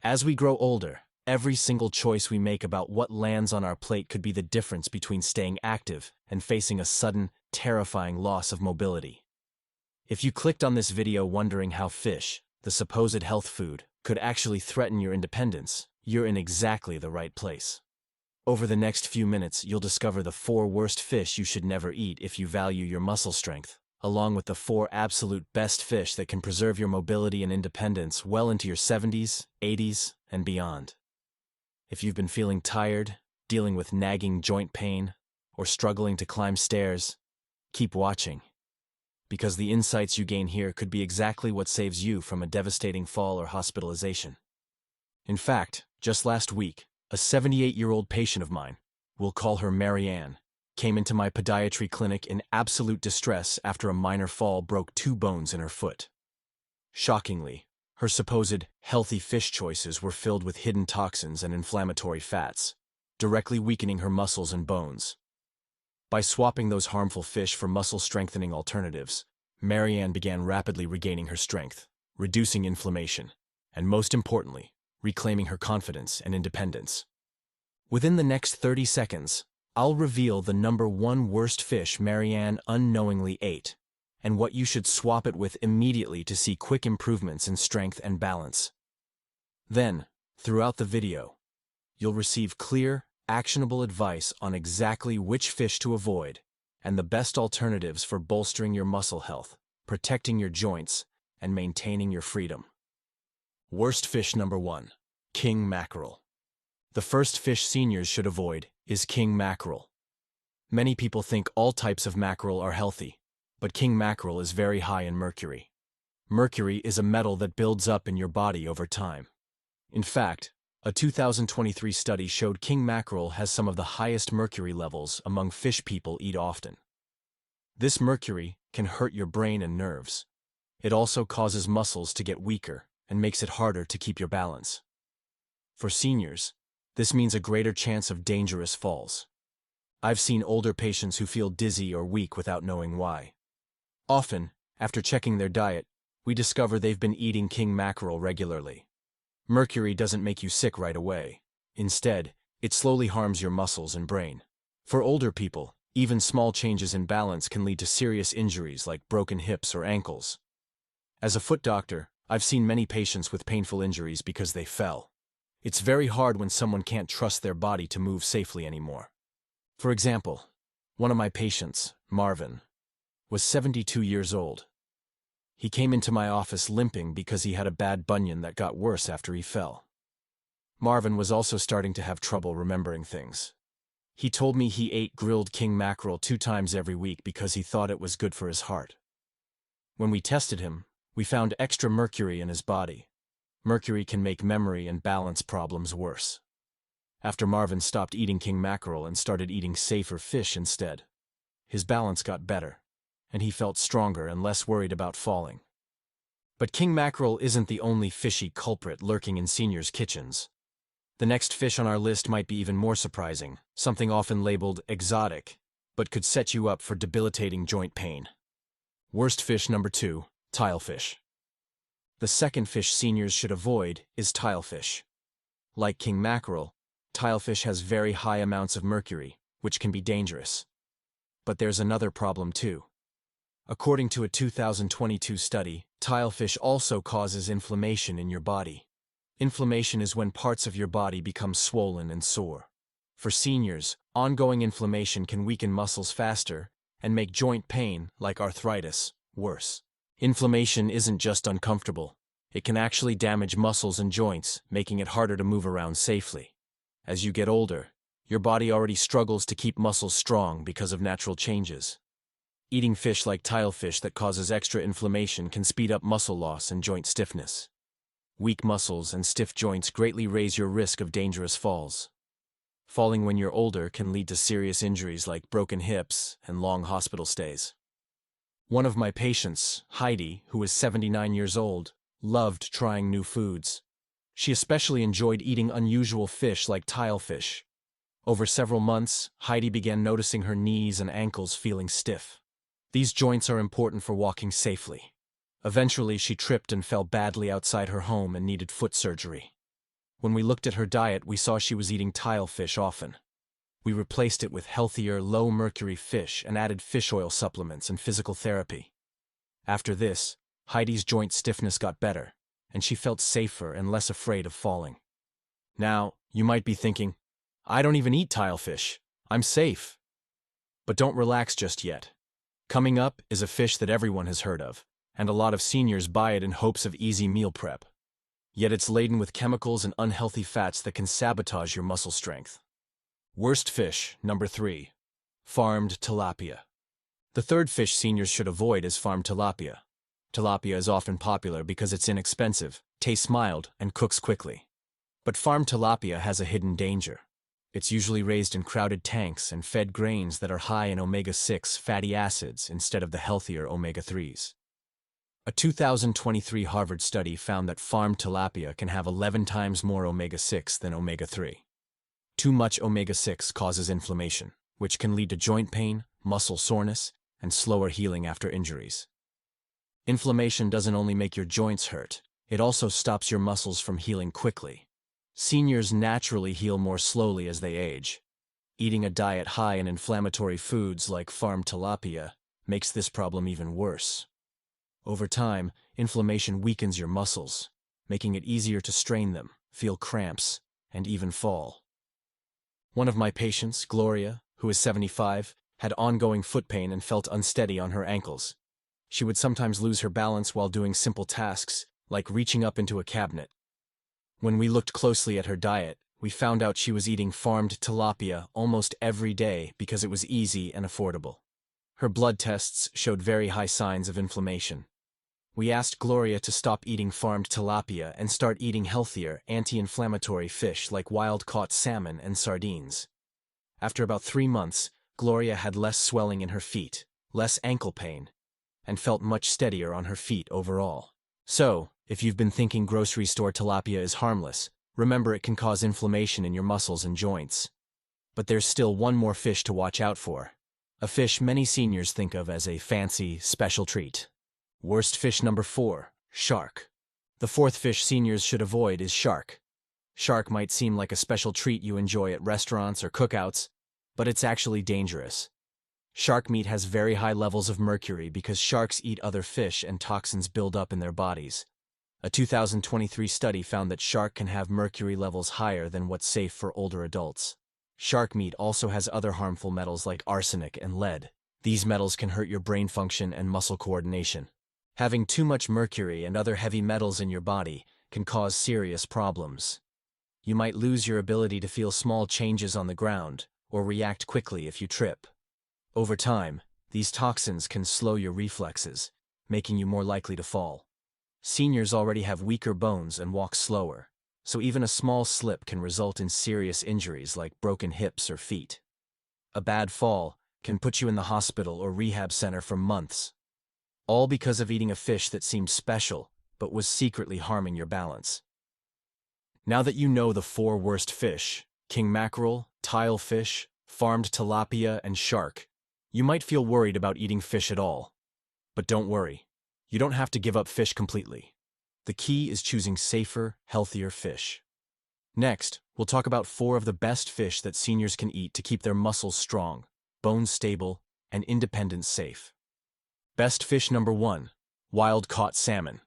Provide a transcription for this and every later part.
As we grow older, every single choice we make about what lands on our plate could be the difference between staying active and facing a sudden, terrifying loss of mobility. If you clicked on this video wondering how fish, the supposed health food, could actually threaten your independence, you're in exactly the right place. Over the next few minutes, you'll discover the 4 worst fish you should never eat if you value your muscle strength, along with the 4 absolute best fish that can preserve your mobility and independence well into your 70s, 80s, and beyond. If you've been feeling tired, dealing with nagging joint pain, or struggling to climb stairs, keep watching. Because the insights you gain here could be exactly what saves you from a devastating fall or hospitalization. In fact, just last week, a 78-year-old patient of mine, we'll call her Maryanne, came into my podiatry clinic in absolute distress after a minor fall broke 2 bones in her foot. Shockingly, her supposed healthy fish choices were filled with hidden toxins and inflammatory fats, directly weakening her muscles and bones. By swapping those harmful fish for muscle-strengthening alternatives, Maryanne began rapidly regaining her strength, reducing inflammation, and most importantly, reclaiming her confidence and independence. Within the next 30 seconds, I'll reveal the number 1 worst fish Maryanne unknowingly ate, and what you should swap it with immediately to see quick improvements in strength and balance. Then, throughout the video, you'll receive clear, actionable advice on exactly which fish to avoid and the best alternatives for bolstering your muscle health, protecting your joints, and maintaining your freedom. Worst fish number 1, king mackerel. The first fish seniors should avoid is king mackerel. Many people think all types of mackerel are healthy, but king mackerel is very high in mercury. Mercury is a metal that builds up in your body over time. In fact, a 2023 study showed king mackerel has some of the highest mercury levels among fish people eat often. This mercury can hurt your brain and nerves. It also causes muscles to get weaker and makes it harder to keep your balance. For seniors, this means a greater chance of dangerous falls. I've seen older patients who feel dizzy or weak without knowing why. Often, after checking their diet, we discover they've been eating king mackerel regularly. Mercury doesn't make you sick right away. Instead, it slowly harms your muscles and brain. For older people, even small changes in balance can lead to serious injuries like broken hips or ankles. As a foot doctor, I've seen many patients with painful injuries because they fell. It's very hard when someone can't trust their body to move safely anymore. For example, one of my patients, Marvin, was 72 years old. He came into my office limping because he had a bad bunion that got worse after he fell. Marvin was also starting to have trouble remembering things. He told me he ate grilled king mackerel 2 times every week because he thought it was good for his heart. When we tested him, we found extra mercury in his body. Mercury can make memory and balance problems worse. After Marvin stopped eating king mackerel and started eating safer fish instead, his balance got better, and he felt stronger and less worried about falling. But king mackerel isn't the only fishy culprit lurking in seniors' kitchens. The next fish on our list might be even more surprising, something often labeled exotic, but could set you up for debilitating joint pain. Worst fish number 2, tilefish. The second fish seniors should avoid is tilefish. Like king mackerel, tilefish has very high amounts of mercury, which can be dangerous. But there's another problem too. According to a 2022 study, tilefish also causes inflammation in your body. Inflammation is when parts of your body become swollen and sore. For seniors, ongoing inflammation can weaken muscles faster and make joint pain, like arthritis, worse. Inflammation isn't just uncomfortable. It can actually damage muscles and joints, making it harder to move around safely. As you get older, your body already struggles to keep muscles strong because of natural changes. Eating fish like tilefish that causes extra inflammation can speed up muscle loss and joint stiffness. Weak muscles and stiff joints greatly raise your risk of dangerous falls. Falling when you're older can lead to serious injuries like broken hips and long hospital stays. One of my patients, Heidi, who is 79 years old, loved trying new foods. She especially enjoyed eating unusual fish like tilefish. Over several months, Heidi began noticing her knees and ankles feeling stiff. These joints are important for walking safely. Eventually, she tripped and fell badly outside her home and needed foot surgery. When we looked at her diet, we saw she was eating tilefish often. We replaced it with healthier, low-mercury fish and added fish oil supplements and physical therapy. After this, Heidi's joint stiffness got better, and she felt safer and less afraid of falling. Now, you might be thinking, I don't even eat tilefish. I'm safe. But don't relax just yet. Coming up is a fish that everyone has heard of, and a lot of seniors buy it in hopes of easy meal prep. Yet it's laden with chemicals and unhealthy fats that can sabotage your muscle strength. Worst fish, number 3. Farmed tilapia. The third fish seniors should avoid is farmed tilapia. Tilapia is often popular because it's inexpensive, tastes mild, and cooks quickly. But farmed tilapia has a hidden danger. It's usually raised in crowded tanks and fed grains that are high in omega-6 fatty acids instead of the healthier omega-3s. A 2023 Harvard study found that farmed tilapia can have 11 times more omega-6 than omega-3. Too much omega-6 causes inflammation, which can lead to joint pain, muscle soreness, and slower healing after injuries. Inflammation doesn't only make your joints hurt, it also stops your muscles from healing quickly. Seniors naturally heal more slowly as they age. Eating a diet high in inflammatory foods like farmed tilapia makes this problem even worse. Over time, inflammation weakens your muscles, making it easier to strain them, feel cramps, and even fall. One of my patients, Gloria, who is 75, had ongoing foot pain and felt unsteady on her ankles. She would sometimes lose her balance while doing simple tasks, like reaching up into a cabinet. When we looked closely at her diet, we found out she was eating farmed tilapia almost every day because it was easy and affordable. Her blood tests showed very high signs of inflammation. We asked Gloria to stop eating farmed tilapia and start eating healthier, anti-inflammatory fish like wild-caught salmon and sardines. After about 3 months, Gloria had less swelling in her feet, less ankle pain, and felt much steadier on her feet overall. So, if you've been thinking grocery store tilapia is harmless, remember it can cause inflammation in your muscles and joints. But there's still one more fish to watch out for. A fish many seniors think of as a fancy, special treat. Worst fish number 4, shark. The fourth fish seniors should avoid is shark. Shark might seem like a special treat you enjoy at restaurants or cookouts, but it's actually dangerous. Shark meat has very high levels of mercury because sharks eat other fish and toxins build up in their bodies. A 2023 study found that shark can have mercury levels higher than what's safe for older adults. Shark meat also has other harmful metals like arsenic and lead. These metals can hurt your brain function and muscle coordination. Having too much mercury and other heavy metals in your body can cause serious problems. You might lose your ability to feel small changes on the ground or react quickly if you trip. Over time, these toxins can slow your reflexes, making you more likely to fall. Seniors already have weaker bones and walk slower, so even a small slip can result in serious injuries like broken hips or feet. A bad fall can put you in the hospital or rehab center for months, all because of eating a fish that seemed special but was secretly harming your balance. Now that you know the 4 worst fish, king mackerel, tilefish, farmed tilapia, and shark, you might feel worried about eating fish at all. But don't worry, you don't have to give up fish completely. The key is choosing safer, healthier fish. Next, we'll talk about 4 of the best fish that seniors can eat to keep their muscles strong, bones stable, and independence safe. Best fish number 1, wild-caught salmon.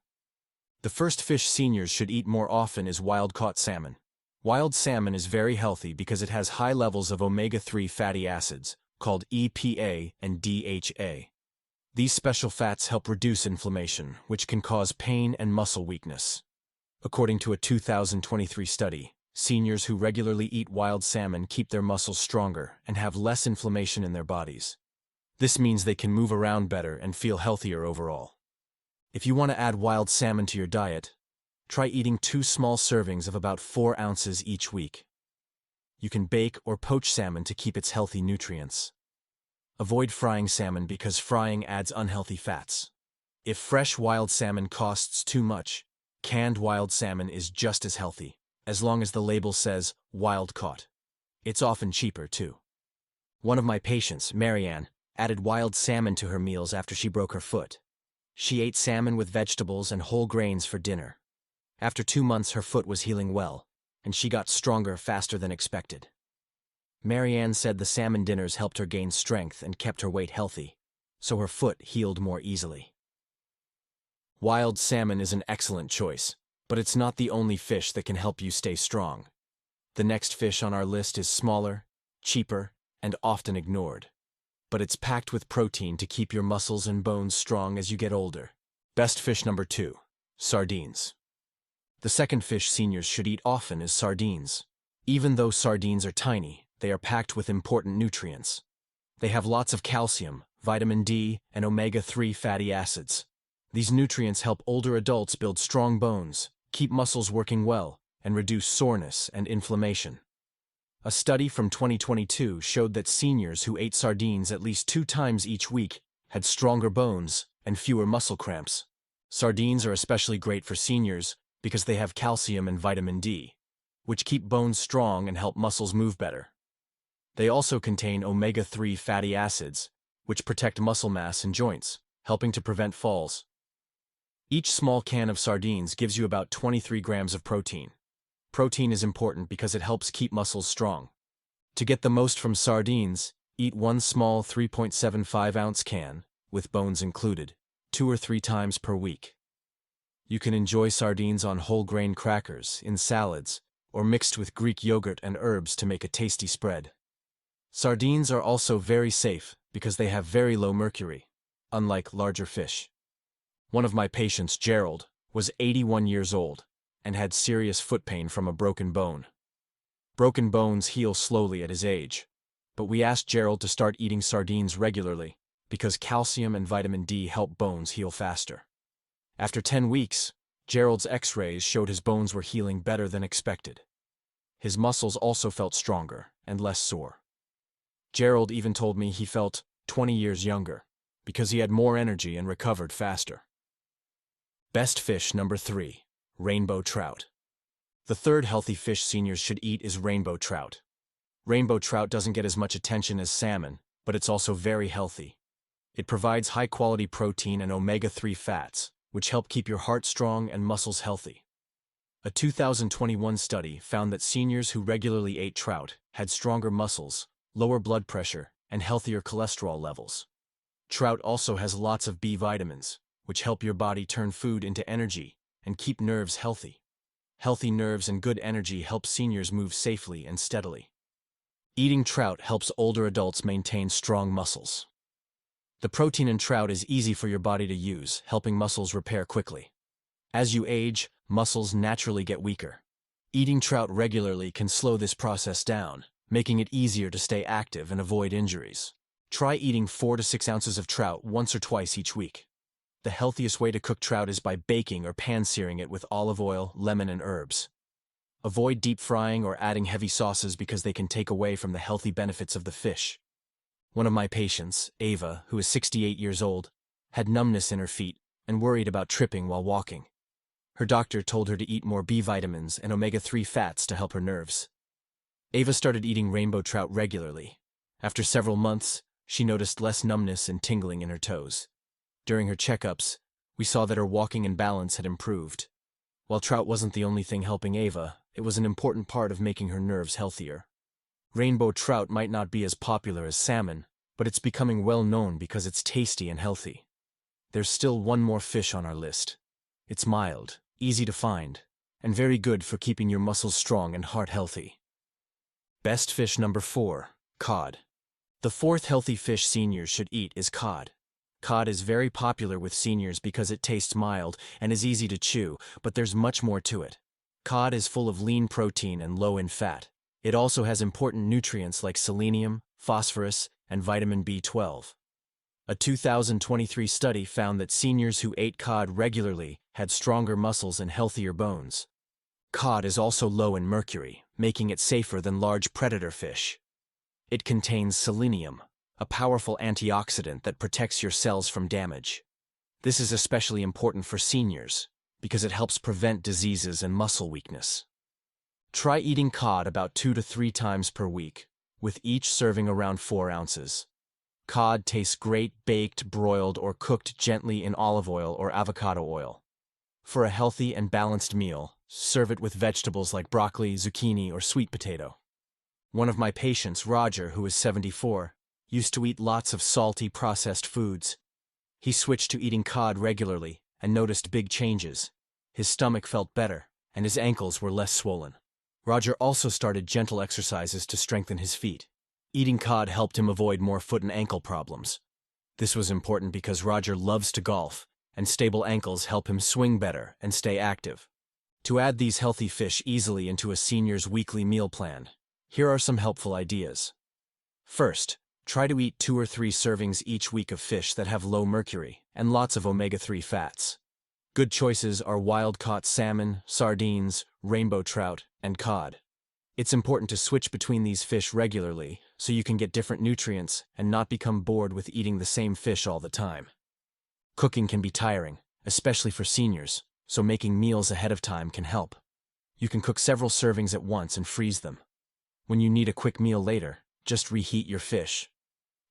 The first fish seniors should eat more often is wild-caught salmon. Wild salmon is very healthy because it has high levels of omega-3 fatty acids, called EPA and DHA. These special fats help reduce inflammation, which can cause pain and muscle weakness. According to a 2023 study, seniors who regularly eat wild salmon keep their muscles stronger and have less inflammation in their bodies. This means they can move around better and feel healthier overall. If you want to add wild salmon to your diet, try eating 2 small servings of about 4 ounces each week. You can bake or poach salmon to keep its healthy nutrients. Avoid frying salmon because frying adds unhealthy fats. If fresh wild salmon costs too much, canned wild salmon is just as healthy, as long as the label says wild caught. It's often cheaper too. One of my patients, Maryanne, added wild salmon to her meals after she broke her foot. She ate salmon with vegetables and whole grains for dinner. After 2 months, her foot was healing well, and she got stronger faster than expected. Maryanne said the salmon dinners helped her gain strength and kept her weight healthy, so her foot healed more easily. Wild salmon is an excellent choice, but it's not the only fish that can help you stay strong. The next fish on our list is smaller, cheaper, and often ignored. But it's packed with protein to keep your muscles and bones strong as you get older. Best fish number 2, sardines. The second fish seniors should eat often is sardines. Even though sardines are tiny, they are packed with important nutrients. They have lots of calcium, vitamin D, and omega-3 fatty acids. These nutrients help older adults build strong bones, keep muscles working well, and reduce soreness and inflammation. A study from 2022 showed that seniors who ate sardines at least 2 times each week had stronger bones and fewer muscle cramps. Sardines are especially great for seniors because they have calcium and vitamin D, which keep bones strong and help muscles move better. They also contain omega-3 fatty acids, which protect muscle mass and joints, helping to prevent falls. Each small can of sardines gives you about 23 grams of protein. Protein is important because it helps keep muscles strong. To get the most from sardines, eat 1 small 3.75-ounce can, with bones included, 2 or 3 times per week. You can enjoy sardines on whole grain crackers, in salads, or mixed with Greek yogurt and herbs to make a tasty spread. Sardines are also very safe because they have very low mercury, unlike larger fish. One of my patients, Gerald, was 81 years old and had serious foot pain from a broken bone. Broken bones heal slowly at his age, but we asked Gerald to start eating sardines regularly because calcium and vitamin D help bones heal faster. After 10 weeks, Gerald's x-rays showed his bones were healing better than expected. His muscles also felt stronger and less sore. Gerald even told me he felt 20 years younger because he had more energy and recovered faster. Best fish number 3, rainbow trout. The third healthy fish seniors should eat is rainbow trout. Rainbow trout doesn't get as much attention as salmon, but it's also very healthy. It provides high-quality protein and omega-3 fats, which help keep your heart strong and muscles healthy. A 2021 study found that seniors who regularly ate trout had stronger muscles, lower blood pressure, and healthier cholesterol levels. Trout also has lots of B vitamins, which help your body turn food into energy and keep nerves healthy. Healthy nerves and good energy help seniors move safely and steadily. Eating trout helps older adults maintain strong muscles. The protein in trout is easy for your body to use, helping muscles repair quickly. As you age, muscles naturally get weaker. Eating trout regularly can slow this process down, making it easier to stay active and avoid injuries. Try eating 4 to 6 ounces of trout once or twice each week. The healthiest way to cook trout is by baking or pan-searing it with olive oil, lemon, and herbs. Avoid deep frying or adding heavy sauces because they can take away from the healthy benefits of the fish. One of my patients, Ava, who is 68 years old, had numbness in her feet and worried about tripping while walking. Her doctor told her to eat more B vitamins and omega-3 fats to help her nerves. Ava started eating rainbow trout regularly. After several months, she noticed less numbness and tingling in her toes. During her checkups, we saw that her walking and balance had improved. While trout wasn't the only thing helping Ava, it was an important part of making her nerves healthier. Rainbow trout might not be as popular as salmon, but it's becoming well known because it's tasty and healthy. There's still one more fish on our list. It's mild, easy to find, and very good for keeping your muscles strong and heart healthy. Best fish number 4, cod. The fourth healthy fish seniors should eat is cod. Cod is very popular with seniors because it tastes mild and is easy to chew, but there's much more to it. Cod is full of lean protein and low in fat. It also has important nutrients like selenium, phosphorus, and vitamin B12. A 2023 study found that seniors who ate cod regularly had stronger muscles and healthier bones. Cod is also low in mercury, making it safer than large predator fish. It contains selenium, a powerful antioxidant that protects your cells from damage. This is especially important for seniors because it helps prevent diseases and muscle weakness. Try eating cod about 2 to 3 times per week, with each serving around 4 ounces. Cod tastes great baked, broiled, or cooked gently in olive oil or avocado oil. For a healthy and balanced meal, Serve it with vegetables like broccoli, zucchini, or sweet potato. One of my patients, Roger, who is 74, used to eat lots of salty, processed foods. He switched to eating cod regularly and noticed big changes. His stomach felt better, and his ankles were less swollen. Roger also started gentle exercises to strengthen his feet. Eating cod helped him avoid more foot and ankle problems. This was important because Roger loves to golf, and stable ankles help him swing better and stay active. To add these healthy fish easily into a senior's weekly meal plan, here are some helpful ideas. First, try to eat 2 or 3 servings each week of fish that have low mercury and lots of omega-3 fats. Good choices are wild-caught salmon, sardines, rainbow trout, and cod. It's important to switch between these fish regularly so you can get different nutrients and not become bored with eating the same fish all the time. Cooking can be tiring, especially for seniors, so making meals ahead of time can help. You can cook several servings at once and freeze them. When you need a quick meal later, just reheat your fish.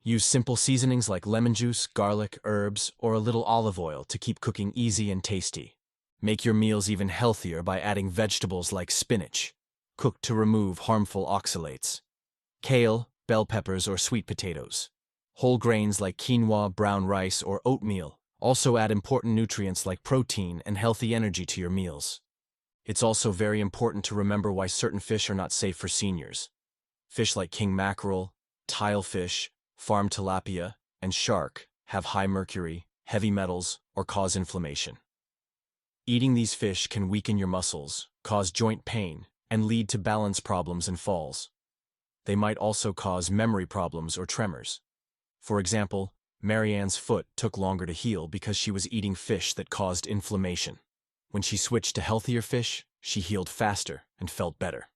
Use simple seasonings like lemon juice, garlic, herbs, or a little olive oil to keep cooking easy and tasty. Make your meals even healthier by adding vegetables like spinach, cooked to remove harmful oxalates, kale, bell peppers, or sweet potatoes. Whole grains like quinoa, brown rice, or oatmeal also add important nutrients like protein and healthy energy to your meals. It's also very important to remember why certain fish are not safe for seniors. Fish like king mackerel, tilefish, farm tilapia, and shark have high mercury, heavy metals, or cause inflammation. Eating these fish can weaken your muscles, cause joint pain, and lead to balance problems and falls. They might also cause memory problems or tremors. For example, Maryanne's foot took longer to heal because she was eating fish that caused inflammation. When she switched to healthier fish, she healed faster and felt better.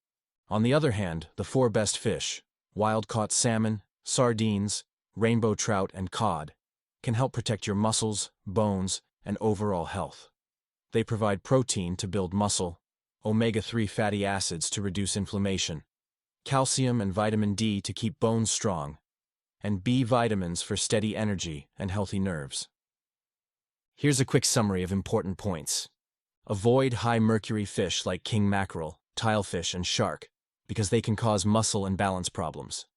On the other hand, the 4 best fish, wild-caught salmon, sardines, rainbow trout, and cod, can help protect your muscles, bones, and overall health. They provide protein to build muscle, omega-3 fatty acids to reduce inflammation, calcium and vitamin D to keep bones strong, and B vitamins for steady energy and healthy nerves. Here's a quick summary of important points. Avoid high-mercury fish like king mackerel, tilefish, and shark because they can cause muscle and balance problems.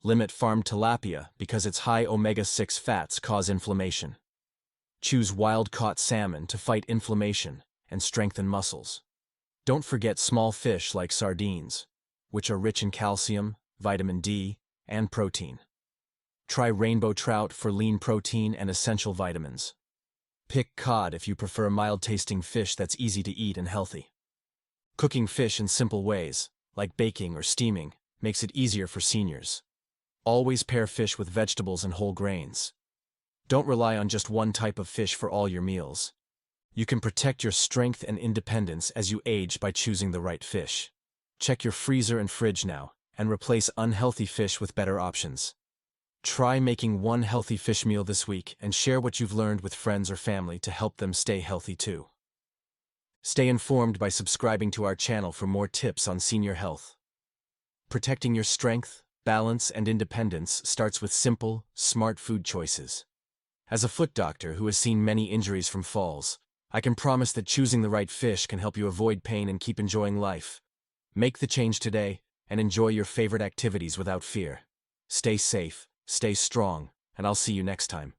Limit farmed tilapia because its high omega-6 fats cause inflammation. Choose wild-caught salmon to fight inflammation and strengthen muscles. Don't forget small fish like sardines, which are rich in calcium, vitamin D, and protein. Try rainbow trout for lean protein and essential vitamins. Pick cod if you prefer mild-tasting fish that's easy to eat and healthy. Cooking fish in simple ways, like baking or steaming, makes it easier for seniors. Always pair fish with vegetables and whole grains. Don't rely on just one type of fish for all your meals. You can protect your strength and independence as you age by choosing the right fish. Check your freezer and fridge now, and replace unhealthy fish with better options. Try making one healthy fish meal this week and share what you've learned with friends or family to help them stay healthy too. Stay informed by subscribing to our channel for more tips on senior health. Protecting your strength, balance, and independence starts with simple, smart food choices. As a foot doctor who has seen many injuries from falls, I can promise that choosing the right fish can help you avoid pain and keep enjoying life. Make the change today and enjoy your favorite activities without fear. Stay safe, stay strong, and I'll see you next time.